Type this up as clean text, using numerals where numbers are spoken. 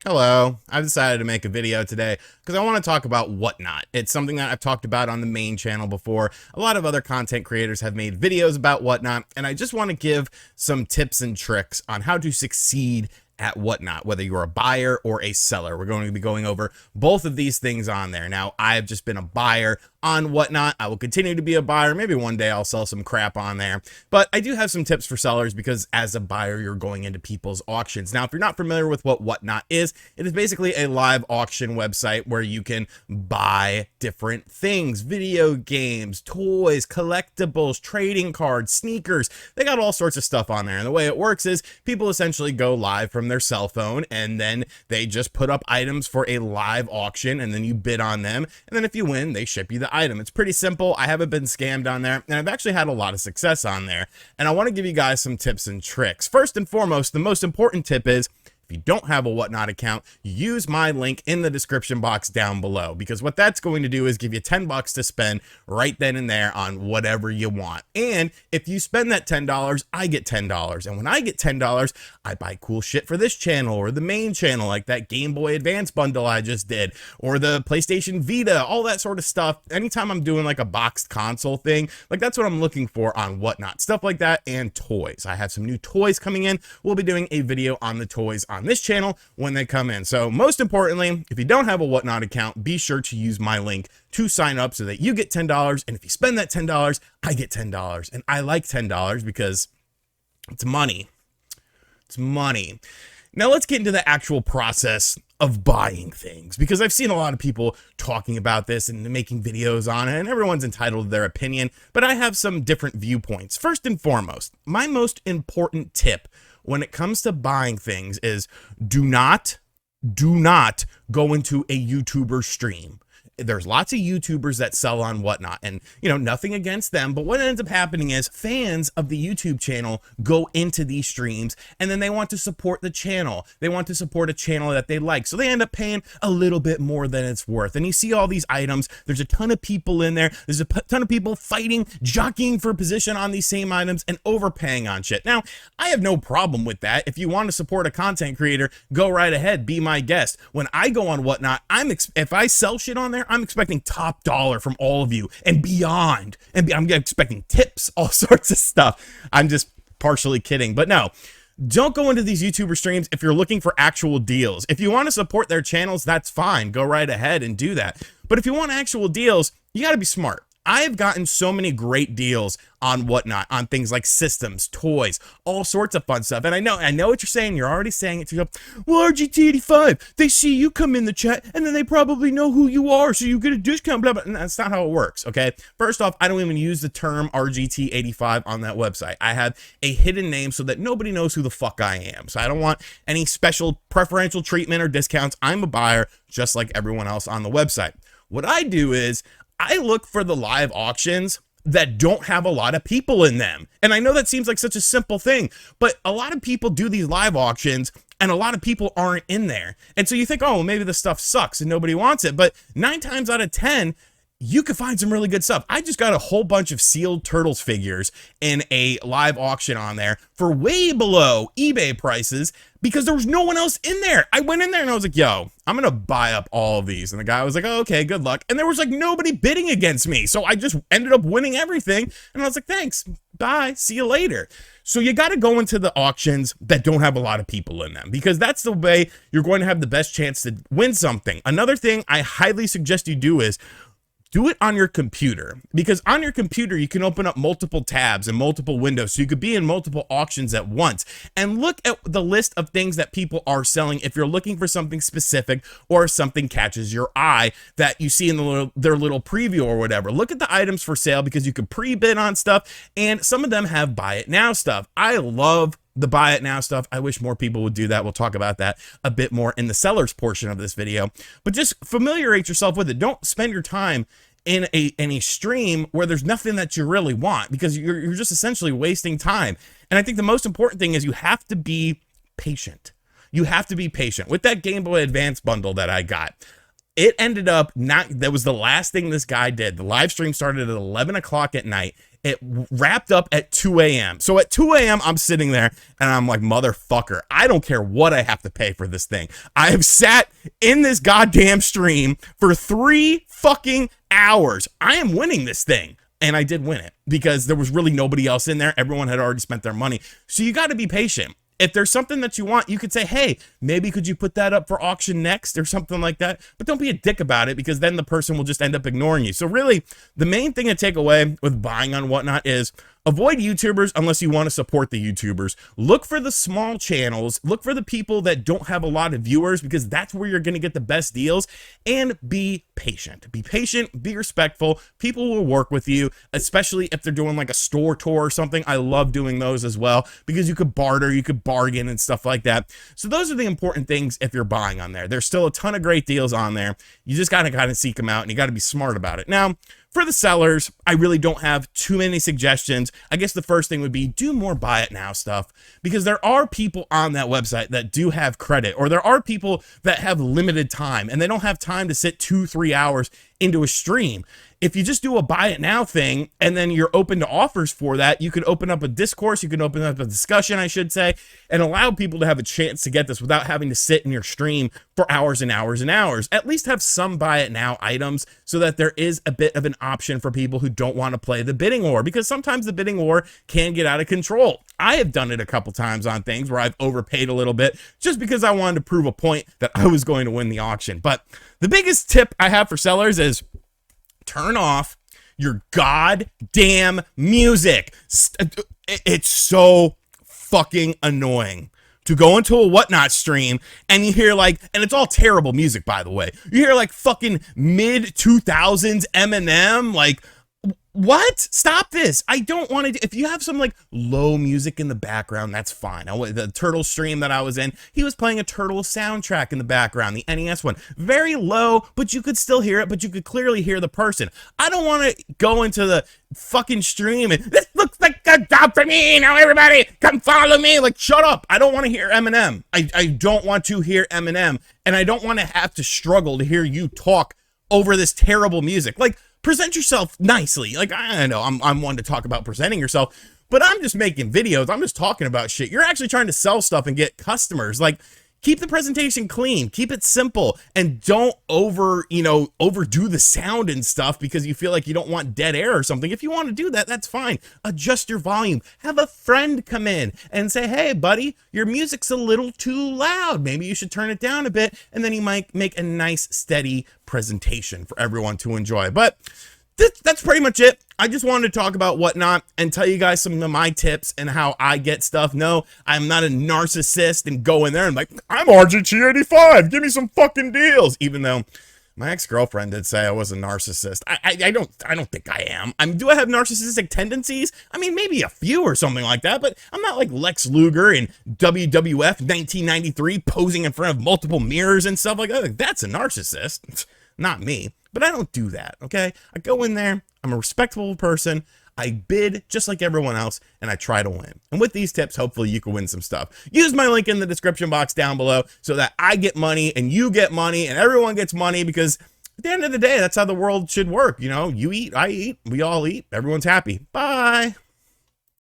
Hello, I've decided to make a video today because I want to talk about WhatNot. It's something that I've talked about on the main channel before. A lot of other content creators have made videos about WhatNot, and I just want to give some tips and tricks on how to succeed at WhatNot, whether you're a buyer or a seller. We're going to be going over both of these things on there. Now, I've just been a buyer on WhatNot. I will continue to be a buyer. Maybe one day I'll sell some crap on there, but I do have some tips for sellers because as a buyer, you're going into people's auctions. Now, if you're not familiar with what WhatNot is, it is basically a live auction website where you can buy different things, video games, toys, collectibles, trading cards, sneakers. They got all sorts of stuff on there. And the way it works is people essentially go live from their cell phone and then they just put up items for a live auction and then you bid on them. And then if you win, they ship you the item. It's pretty simple. I haven't been scammed on there and I've actually had a lot of success on there. And I want to give you guys some tips and tricks. First and foremost, the most important tip is if you don't have a WhatNot account, use my link in the description box down below, because what that's going to do is give you 10 bucks to spend right then and there on whatever you want. And if you spend that $10, I get $10. And when I get $10, I buy cool shit for this channel or the main channel, like that Game Boy Advance bundle I just did, or the PlayStation Vita, all that sort of stuff. Anytime I'm doing like a boxed console thing, like that's what I'm looking for on WhatNot, stuff like that, and toys. I have some new toys coming in. We'll be doing a video on the toys on this channel when they come in. So most importantly, if you don't have a WhatNot account, be sure to use my link to sign up so that you get $10. And if you spend that $10, I get $10. And I like $10 because it's money. It's money. Now let's get into the actual process of buying things, because I've seen a lot of people talking about this and making videos on it, and everyone's entitled to their opinion, but I have some different viewpoints. First and foremost, my most important tip when it comes to buying things is do not go into a YouTuber stream. There's lots of YouTubers that sell on WhatNot, and you know, nothing against them, but what ends up happening is fans of the YouTube channel go into these streams and then they want to support the channel. They want to support a channel that they like. So they end up paying a little bit more than it's worth. And you see all these items. There's a ton of people in there. There's a ton of people fighting, jockeying for position on these same items and overpaying on shit. Now, I have no problem with that. If you want to support a content creator, go right ahead. Be my guest. When I go on WhatNot, if I sell shit on there, I'm expecting top dollar from all of you and beyond. And I'm expecting tips, all sorts of stuff. I'm just partially kidding, but no. Don't go into these YouTuber streams if you're looking for actual deals. If you want to support their channels, that's fine. Go right ahead and do that. But if you want actual deals, you got to be smart. I've gotten so many great deals on WhatNot, on things like systems, toys, all sorts of fun stuff. And I know what you're saying. You're already saying it to yourself. Well, RGT85, they see you come in the chat and then they probably know who you are, so you get a discount, blah, blah. And that's not how it works, okay? First off, I don't even use the term RGT85 on that website. I have a hidden name so that nobody knows who the fuck I am. So I don't want any special preferential treatment or discounts. I'm a buyer just like everyone else on the website. What I do is I look for the live auctions that don't have a lot of people in them. And I know that seems like such a simple thing, but a lot of people do these live auctions and a lot of people aren't in there. And so you think, oh, maybe the stuff sucks and nobody wants it. But 9 times out of 10, you could find some really good stuff. I just got a whole bunch of sealed Turtles figures in a live auction on there for way below eBay prices because there was no one else in there. I went in there and I was like, yo, I'm going to buy up all of these. And the guy was like, oh, okay, good luck. And there was like nobody bidding against me. So I just ended up winning everything. And I was like, thanks, bye, see you later. So you got to go into the auctions that don't have a lot of people in them, because that's the way you're going to have the best chance to win something. Another thing I highly suggest you do is do it on your computer, because on your computer, you can open up multiple tabs and multiple windows. So you could be in multiple auctions at once and look at the list of things that people are selling. If you're looking for something specific or something catches your eye that you see in their little preview or whatever, look at the items for sale, because you can pre-bid on stuff and some of them have buy it now stuff. I love the buy it now stuff. I wish more people would do that. We'll talk about that a bit more in the sellers portion of this video, but just familiarize yourself with it. Don't spend your time in a stream where there's nothing that you really want, because you're just essentially wasting time. And I think the most important thing is you have to be patient. You have to be patient. With that Game Boy Advance bundle that I got, it ended up that was the last thing this guy did. The live stream started at 11 o'clock at night. It wrapped up at 2 a.m. So at 2 a.m., I'm sitting there and I'm like, motherfucker, I don't care what I have to pay for this thing. I have sat in this goddamn stream for 3 fucking hours. I am winning this thing. And I did win it because there was really nobody else in there. Everyone had already spent their money. So you got to be patient. If there's something that you want, you could say, hey, maybe could you put that up for auction next or something like that? But don't be a dick about it, because then the person will just end up ignoring you. So really, the main thing to take away with buying on Whatnot is avoid YouTubers unless you want to support the YouTubers. Look for the small channels. Look for the people that don't have a lot of viewers, because that's where you're going to get the best deals. And be patient. Be patient. Be respectful. People will work with you, especially if they're doing like a store tour or something. I love doing those as well, because you could barter, you could bargain and stuff like that. So those are the important things if you're buying on there. There's still a ton of great deals on there. You just got to kind of seek them out, and you got to be smart about it. Now, for the sellers, I really don't have too many suggestions. I guess the first thing would be do more buy it now stuff, because there are people on that website that do have credit, or there are people that have limited time and they don't have time to sit 2-3 hours into a stream. If you just do a buy it now thing and then you're open to offers for that, you could open up a discourse, you can open up a discussion, I should say, and allow people to have a chance to get this without having to sit in your stream for hours and hours and hours. At least have some buy it now items so that there is a bit of an option for people who don't want to play the bidding war, because sometimes the bidding war can get out of control. I have done it a couple times on things where I've overpaid a little bit just because I wanted to prove a point that I was going to win the auction. But the biggest tip I have for sellers is turn off your goddamn music. It's so fucking annoying to go into a Whatnot stream and you hear like, and it's all terrible music, by the way. You hear like fucking mid 2000s Eminem, like, what? Stop this. I don't want to. If you have some like low music in the background, that's fine. The Turtle stream that I was in, he was playing a Turtle soundtrack in the background, the NES one. Very low, but you could still hear it, but you could clearly hear the person. I don't want to go into the fucking stream and this looks like a job for me. Now everybody come follow me. Like, shut up. I don't want to hear Eminem. I don't want to hear Eminem, and I don't want to have to struggle to hear you talk over this terrible music. Like, present yourself nicely. Like, I know I'm one to talk about presenting yourself, but I'm just making videos. I'm just talking about shit. You're actually trying to sell stuff and get customers. Like, keep the presentation clean, keep it simple, and don't overdo the sound and stuff because you feel like you don't want dead air or something. If you want to do that, that's fine. Adjust your volume. Have a friend come in and say, hey, buddy, your music's a little too loud. Maybe you should turn it down a bit, and then you might make a nice, steady presentation for everyone to enjoy. But that's pretty much it. I just wanted to talk about Whatnot and tell you guys some of my tips and how I get stuff. No, I'm not a narcissist and go in there and like, I'm RGT85, give me some fucking deals. Even though my ex-girlfriend did say I was a narcissist. I don't think I am. Do I have narcissistic tendencies? I mean, maybe a few or something like that, but I'm not like Lex Luger in WWF 1993 posing in front of multiple mirrors and stuff like that. That's a narcissist. Not me. But I don't do that, okay? I go in there, I'm a respectable person, I bid just like everyone else, and I try to win. And with these tips, hopefully you can win some stuff. Use my link in the description box down below so that I get money and you get money and everyone gets money, because at the end of the day, that's how the world should work. You know, you eat, I eat, we all eat, everyone's happy. Bye.